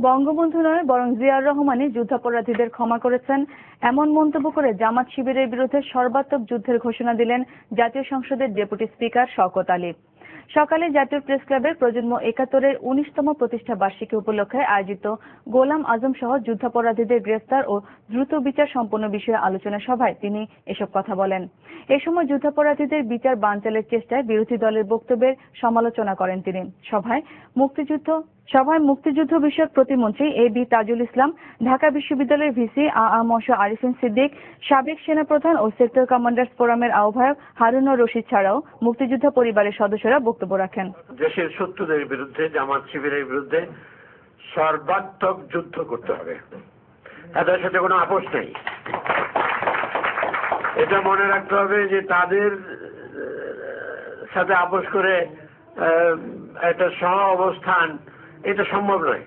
বঙ্গবন্ধু নয় বরং জিয়াউর রহমানই যুদ্ধাপরাধীদের ক্ষমা করেছেন এমন মন্তব্য করে জামাত শিবিরের বিরুদ্ধে সর্বাত্মক যুদ্ধের ঘোষণা দিলেন জাতীয় সংসদের ডেপুটি স্পিকার শওকত আলী। সকালে জাতীয় প্রেস ক্লাবের প্রজন্ম ৭১-এর ১৯তম প্রতিষ্ঠা বার্ষিকী উপলক্ষে আয়োজিত গোলাম আজম সহ যুদ্ধাপরাধীদের গ্রেফতার ও দ্রুত বিচার সম্পন্ন বিষয়ে আলোচনা সভায় তিনি এসব কথা বলেন। এ সময় যুদ্ধাপরাধীদের বিচার বানচালের চেষ্টায় বিরোধী দলের বক্তব্যের সমালোচনা করেন তিনি। সভায় মুক্তিযুদ্ধ বিষয়ক প্রতিমন্ত্রী এবি তাজুল ইসলাম, ঢাকা বিশ্ববিদ্যালয়ের ভিসি আরিফিন সিদ্দিক, সাবেক সেনাপ্রধান ও সেক্টর কমান্ডার্স ফোরামের আহ্বায়ক হারুনুর রশিদ ছাড়াও মুক্তিযোদ্ধা পরিবারের সদস্যরা বক্তব্য রাখেন। দেশের শত্রুদের বিরুদ্ধে, জামাত শিবিরের বিরুদ্ধে সর্বাত্মক যুদ্ধ করতে হবে, তাদের সাথে কোনো আপোষ নেই। এটা মনে রাখতে হবে যে তাদের সাথে আপোষ করে একটা সহ অবস্থান এটা সম্ভব নয়।